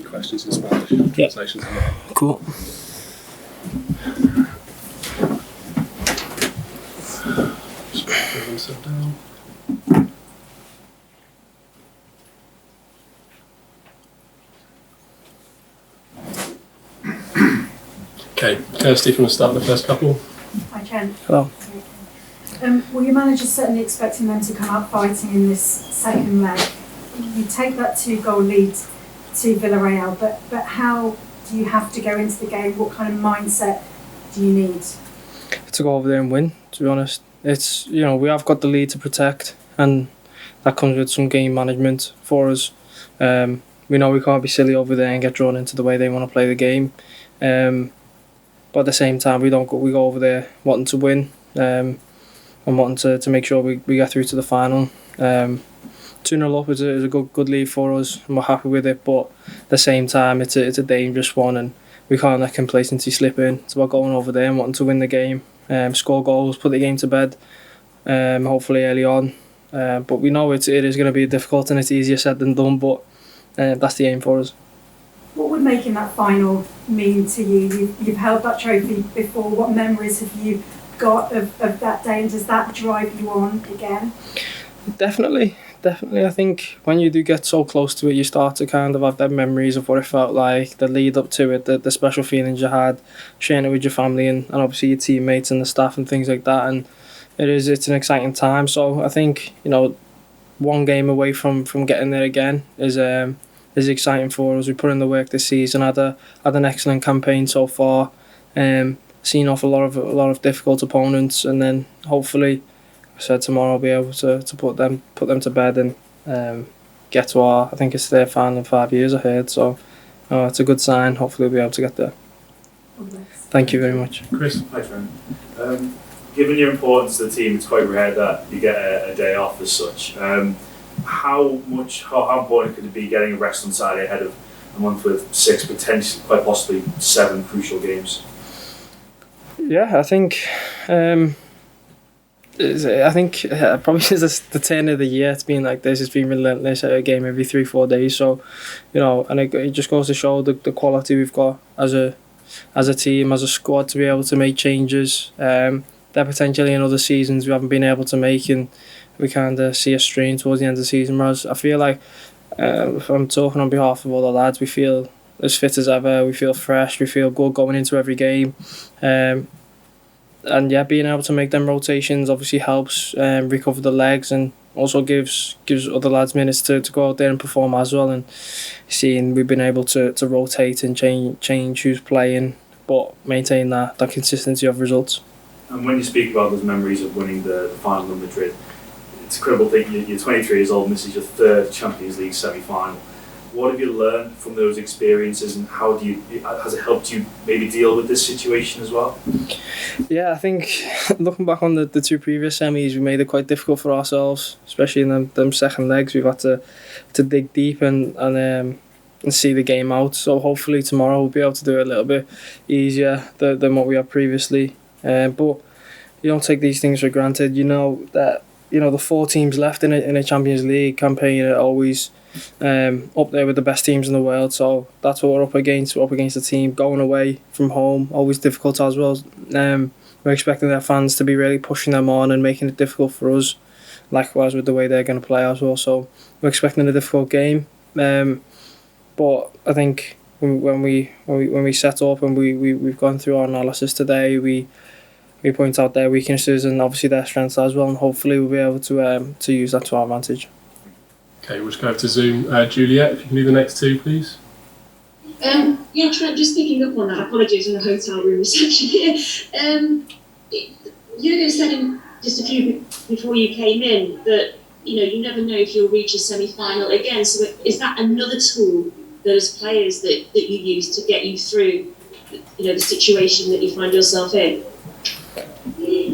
questions in Spanish. Translations and that. Cool. Just put them set down. Okay, Kirsty, if you want to start with the first couple. Hi, Trent. Hello. Well, your manager's certainly expecting them to come up fighting in this second leg. You take that 2-goal lead to Villarreal, but how do you have to go into the game? What kind of mindset do you need? To go over there and win, to be honest. It's, we have got the lead to protect, and that comes with some game management for us. We know we can't be silly over there and get drawn into the way they want to play the game. But at the same time, we go over there wanting to win, and wanting to make sure we get through to the final. 2-0 up is a good lead for us, and we're happy with it. But at the same time, it's a dangerous one, and we can't let complacency slip in. So we're going over there and wanting to win the game, score goals, put the game to bed, hopefully early on. But we know it is going to be difficult, and it's easier said than done. But that's the aim for us. What would making that final mean to you? You've held that trophy before. What memories have you got of that day, and does that drive you on again? Definitely. I think when you do get so close to it, you start to kind of have them memories of what it felt like, the lead up to it, the special feelings you had, sharing it with your family and obviously your teammates and the staff and things like that. And it's an exciting time. So I think, one game away from getting there again is exciting for us. We put in the work this season, had an excellent campaign so far, seen off a lot of difficult opponents, and then hopefully, I said tomorrow I'll be able to put them to bed and get to I think it's their final in 5 years, I heard. So it's a good sign. Hopefully we'll be able to get there. Thank you very much. Chris. Hi, Trent. Given your importance to the team, it's quite rare that you get a day off as such. How important could it be getting a rest on Saturday ahead of a month with 6, potentially, quite possibly 7 crucial games? Yeah, I think probably since the turn of the year it's been like this. It's been relentless, a game every 3-4 days. So, and it just goes to show the quality we've got as a team, as a squad, to be able to make changes that potentially in other seasons we haven't been able to make, and we kind of see a strain towards the end of the season. Whereas I feel like, if I'm talking on behalf of all the lads, we feel as fit as ever, we feel fresh, we feel good going into every game. And yeah, being able to make them rotations obviously helps recover the legs, and also gives other lads minutes to go out there and perform as well. And seeing we've been able to rotate and change who's playing, but maintain that consistency of results. And when you speak about those memories of winning the final in Madrid, it's incredible that you're 23 years old, and this is your 3rd Champions League semi-final. What have you learned from those experiences, and has it helped you maybe deal with this situation as well? Yeah, I think looking back on the 2 previous semis, we made it quite difficult for ourselves, especially in them second legs. We've had to dig deep and see the game out. So hopefully tomorrow we'll be able to do it a little bit easier than what we had previously. But you don't take these things for granted. That the 4 teams left in a Champions League campaign are always up there with the best teams in the world. So that's what we're up against. We're up against a team going away from home, always difficult as well. We're expecting their fans to be really pushing them on and making it difficult for us, likewise with the way they're going to play as well. So we're expecting a difficult game. But I think when we set up and we've gone through our analysis today, we point out their weaknesses and obviously their strengths as well, and hopefully we'll be able to use that to our advantage. Okay, we'll just go over to Zoom. Juliet, if you can do the next 2, please. Yeah, Trent, just picking up on that, apologies on the hotel room reception here. Jurgen said just a few before you came in that you never know if you'll reach a semi-final again. So is that another tool, those players that you use to get you through the situation that you find yourself in?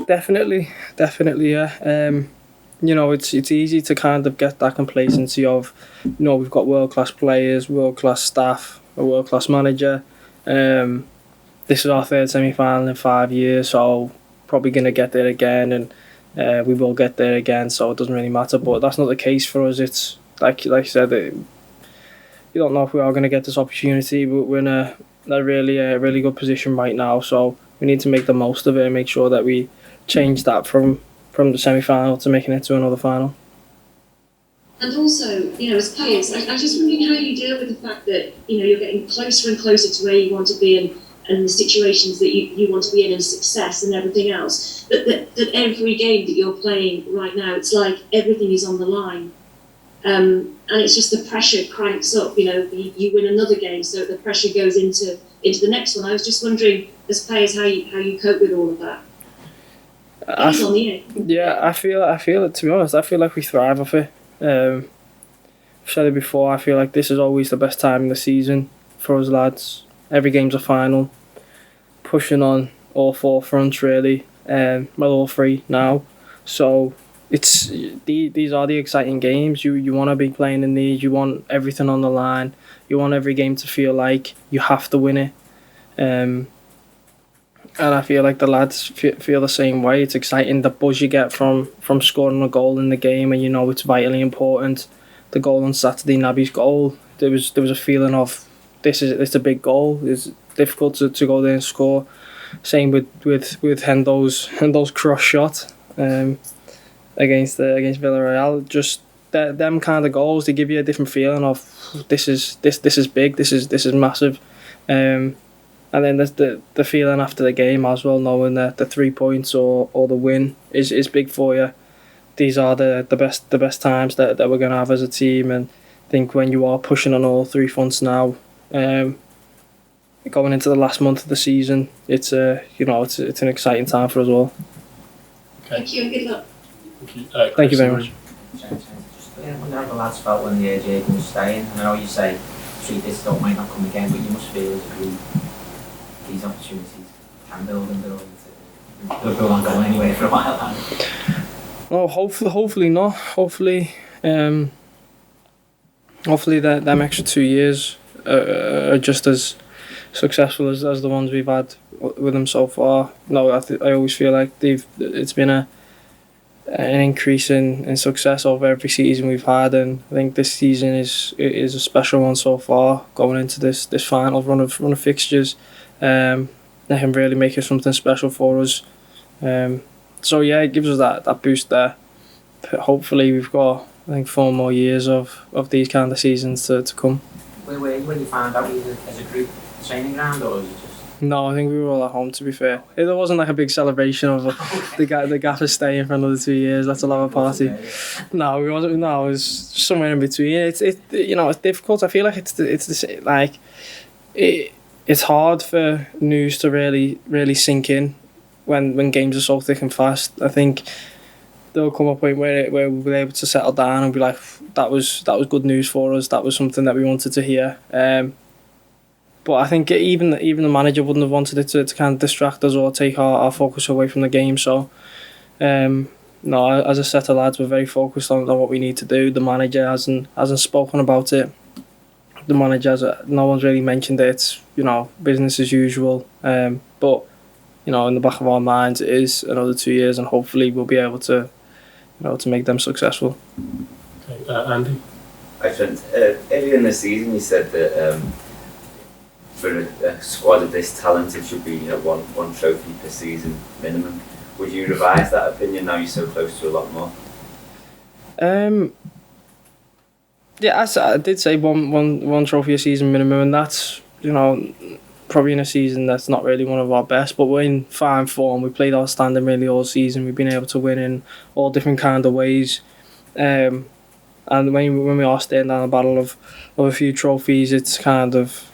Definitely, yeah. It's easy to kind of get that complacency of, we've got world-class players, world-class staff, a world-class manager. This is our 3rd semi-final in 5 years, so probably going to get there again, and we will get there again, so it doesn't really matter. But that's not the case for us. It's like you said, you don't know if we are going to get this opportunity, but we're in a really good position right now. So we need to make the most of it and make sure that we change that from the semi-final to making it to another final. And also, as players, I was just wondering how you deal with the fact that, you're getting closer and closer to where you want to be and the situations that you want to be in and success and everything else. But that every game that you're playing right now, it's like everything is on the line. And it's just the pressure cranks up, you win another game, so the pressure goes into the next one. I was just wondering, as players, how you cope with all of that. Yeah, I feel it, to be honest. I feel like we thrive off it. I've said it before, I feel like this is always the best time in the season for us lads. Every game's a final. Pushing on all four fronts, really. All three now. So these are the exciting games. You want to be playing in these. You want everything on the line. You want every game to feel like you have to win it. And I feel like the lads feel the same way. It's exciting, the buzz you get from scoring a goal in the game, and it's vitally important. The goal on Saturday, Naby's goal, there was a feeling of it's a big goal. It's difficult to go there and score. Same with Hendo's cross shot against Villarreal. Just them kind of goals, they give you a different feeling of this is big. This is massive. And then there's the feeling after the game as well, knowing that the 3 points or the win is big for you. These are the best times that we're going to have as a team, and I think when you are pushing on all three fronts now, going into the last month of the season, it's an exciting time for us all. Okay. Thank you and good luck. Thank you. Thank you very much. I wonder how the lads felt when the Jürgen was staying. I know you say this might not come again, but you must feel as a group these opportunities can build into Liverpool aren't going anywhere for a while. No, hopefully not. Hopefully them extra 2 years are just as successful as the ones we've had with them so far. No, I always feel like it's been an increase in success over every season we've had, and I think this season is a special one so far. Going into this final run of fixtures, they can really make it something special for us. So yeah, it gives us that boost there. But hopefully we've got 4 more years of these kind of seasons to come. Where were you when you found out as a group training ground, or was it just? No, I think we were all at home, to be fair. There wasn't a big celebration of the gaffer staying for another 2 years. Let's all have a party. No, we wasn't. No, it was somewhere in between. It's difficult. I feel like it's hard for news to really sink in when games are so thick and fast. I think there'll come a point where we'll be able to settle down and be like, that was good news for us. That was something that we wanted to hear. But I think even the manager wouldn't have wanted it to kind of distract us or take our focus away from the game. So, no, as a set of lads, we're very focused on what we need to do. The manager hasn't spoken about it. The manager no one's really mentioned it. It's business as usual. But in the back of our minds, it is another 2 years, and hopefully we'll be able to to make them successful. Okay, Andy. Hi, Trent. Earlier in the season, you said that for a squad of this talent, it should be one trophy per season minimum. Would you revise that opinion now you're so close to a lot more? Yeah, I did say one trophy a season minimum, and that's probably in a season that's not really one of our best, but we're in fine form. We played outstanding really all season. We've been able to win in all different kind of ways, and when we are staying down the battle of a few trophies, it's kind of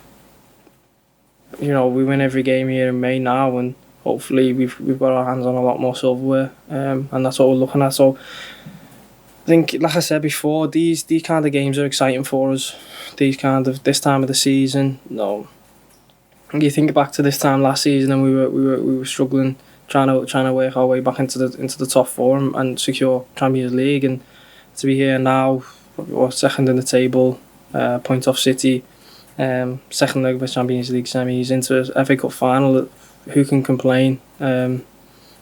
we win every game here in May now, and hopefully we've got our hands on a lot more silverware, and that's what we're looking at. So I think, like I said before, these kind of games are exciting for us. This time of the season, you think back to this time last season, and we were struggling, trying to work our way back into the top four and secure Champions League, and to be here now, we're second in the table, point off City, second leg of the Champions League semis, into a FA Cup final. Who can complain?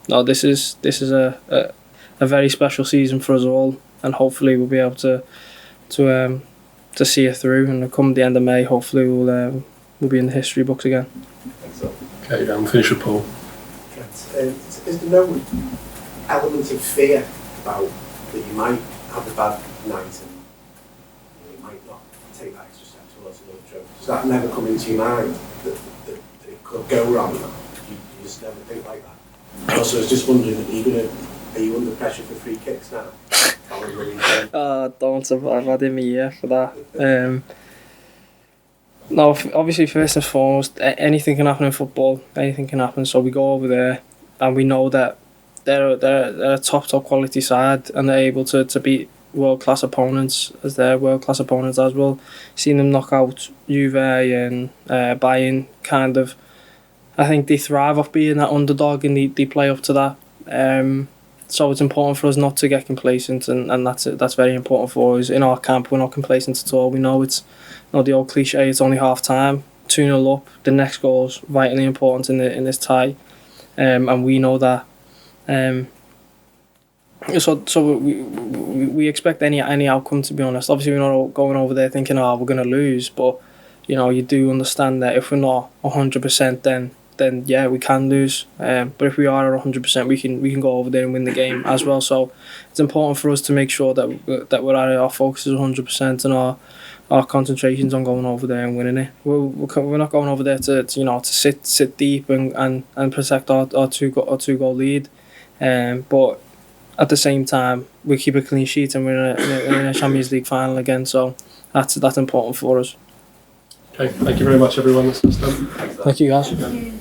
This is a very special season for us all, and hopefully we'll be able to see it through, and come the end of May, hopefully we'll be in the history books again. Thanks, so. Okay, we'll finish with Paul. Is there no element of fear about that you might have a bad night and you might not take that extra step towards another trophy? Does that never come into your mind that it could go wrong? You just never think like that. Also, I was just wondering, are you under pressure for free kicks now? Don't. I've had him a year for that. No, obviously, first and foremost, anything can happen in football. Anything can happen. So we go over there, and we know that they're a top quality side, and they're able to beat world class opponents as their world class opponents as well. Seen them knock out Juve and Bayern. Kind of, I think they thrive off being that underdog, and they play up to that. So it's important for us not to get complacent, and that's very important for us. In our camp, we're not complacent at all. We know it's the old cliche, it's only half time, 2-0 up, the next goal's vitally important in this tie. And we know that. So we expect any outcome, to be honest. Obviously we're not going over there thinking, we're going to lose, but you do understand that if we're not 100%, then yeah, we can lose. But if we are at 100%, we can go over there and win the game as well. So it's important for us to make sure that we're at our focus is 100% and our concentration's on going over there and winning it. We're not going over there to sit deep and protect our two goal lead. But at the same time, we keep a clean sheet and we're in a Champions League final again. So that's important for us. Okay, thank you very much, everyone. That's done. Thank you, guys. Thank you.